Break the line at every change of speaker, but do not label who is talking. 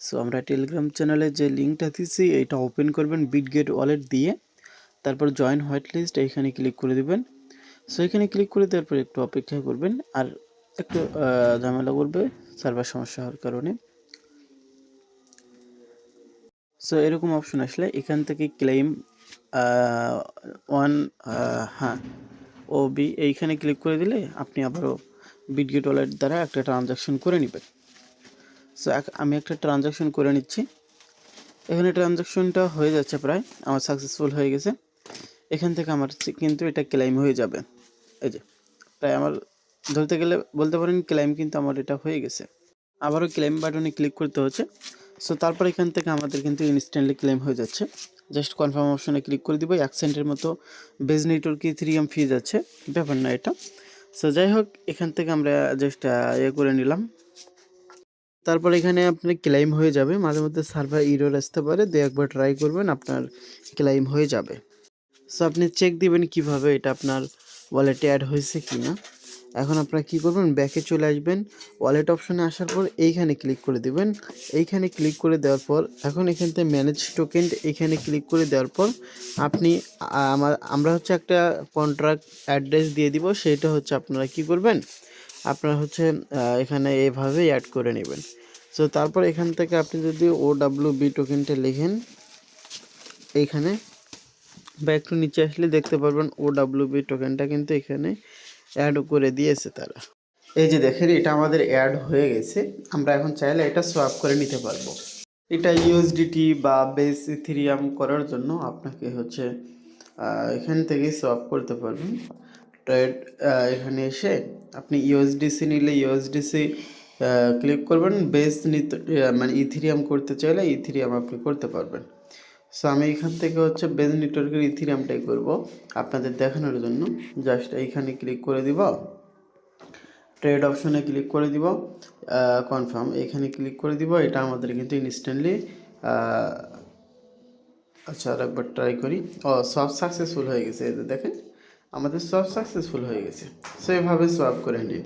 So আমরা Telegram চ্যানেলে যে লিঙ্কটা দিচ্ছি এইটা ওপেন করবেন বিটগেট ওয়ালেট দিয়ে, তারপর জয়েন হোয়াইট লিস্ট এইখানে ক্লিক করে দিবেন। সো এখানে ক্লিক করে দেওয়ার পর একটু অপেক্ষা করবেন, আর একটু ঝামেলা করবে সার্ভার সমস্যা হওয়ার কারণে। সো এরকম অপশন আসলে এখান থেকে ক্লেম ওয়ান হ্যাঁ OB এইখানে ক্লিক করে দিলে আপনি আবারও বিটগেট ওয়ালেট দ্বারা একটা ট্রানজাকশন করে নেবেন। সো আমি একটা ট্রানজাকশন করে নিচ্ছি। এখানে ট্রানজাকশনটা হয়ে যাচ্ছে, প্রায় আমার সাকসেসফুল হয়ে গেছে। এখান থেকে আমার কিন্তু এটা ক্লেম হয়ে যাবে। এই যে প্রায় আমার ধরতে গেলে বলতে পারেন ক্লেম কিন্তু আমার এটা হয়ে গেছে। আবারও ক্লেম বাটনে ক্লিক করতে হচ্ছে। সো তারপর এখান থেকে আমাদের কিন্তু ইনস্ট্যান্টলি ক্লেম হয়ে যাচ্ছে। জাস্ট কনফার্ম অপশনে ক্লিক করে দিব। 1 সেন্টের মতো বেজ নেটওয়ার্ক ইথেরিয়াম ফি যাচ্ছে, ব্যাপার না এটা। সো যাই হোক, এখান থেকে আমরা জাস্ট করে নিলাম। তারপর এখানে আপনার ক্লেম হয়ে যাবে। মাঝে মধ্যে সার্ভার এরর আসতে পারে, একবার ট্রাই করবেন, আপনার ক্লেম হয়ে যাবে। সো আপনি চেক দিবেন কিভাবে এটা আপনার ওয়ালেটে অ্যাড হয়েছে কি না। এখন আপনারা কী করবেন, ব্যাকে চলে আসবেন। ওয়ালেট অপশনে আসার পর এইখানে ক্লিক করে দিবেন। এইখানে ক্লিক করে দেওয়ার পর এখন এখান থেকে ম্যানেজ টোকেন এইখানে ক্লিক করে দেওয়ার পর আপনি আমরা হচ্ছে একটা কন্ট্রাক্ট অ্যাড্রেস দিয়ে দিব। সেইটা হচ্ছে আপনারা কি করবেন, আপনারা হচ্ছে এখানে এভাবে অ্যাড করে নেবেন। সো তারপর এখান থেকে আপনি যদি OWB টোকেনটা লিখেন এইখানে, বা একটু নিচে আসলে দেখতে পারবেন OWB টোকেনটা কিন্তু এখানে অ্যাড করে দিয়েছে তারা। এই যে দেখেন, এটা আমাদের অ্যাড হয়ে গেছে। আমরা এখন চাইলে এটা সোয়াপ করে নিতে পারবো। এটা USDT বা বেস ইথেরিয়াম করার জন্য আপনাকে হচ্ছে এখান থেকে সোয়াপ করতে পারবেন। ট্রেড এখানে এসে আপনি USDC নিলে USDC ক্লিক করবেন। বেস নিতে মানে ইথেরিয়াম করতে চাইলে ইথেরিয়াম আপনি করতে পারবেন। সো আমি এখান থেকে হচ্ছে বেজ নেটওয়ার্কের ইথেরিয়ামটাই করব আপনাদের দেখানোর জন্য। জাস্ট এইখানে ক্লিক করে দিব, ট্রেড অপশনে ক্লিক করে দিব, কনফার্ম এখানে ক্লিক করে দিব। এটা আমাদের কিন্তু ইনস্ট্যান্টলি আচ্ছা আর একবার ট্রাই করি। সব সাকসেসফুল হয়ে গেছে। এই যে দেখেন আমাদের সব সাকসেসফুল হয়ে গেছে। সো এভাবে সোয়াপ করে নিন।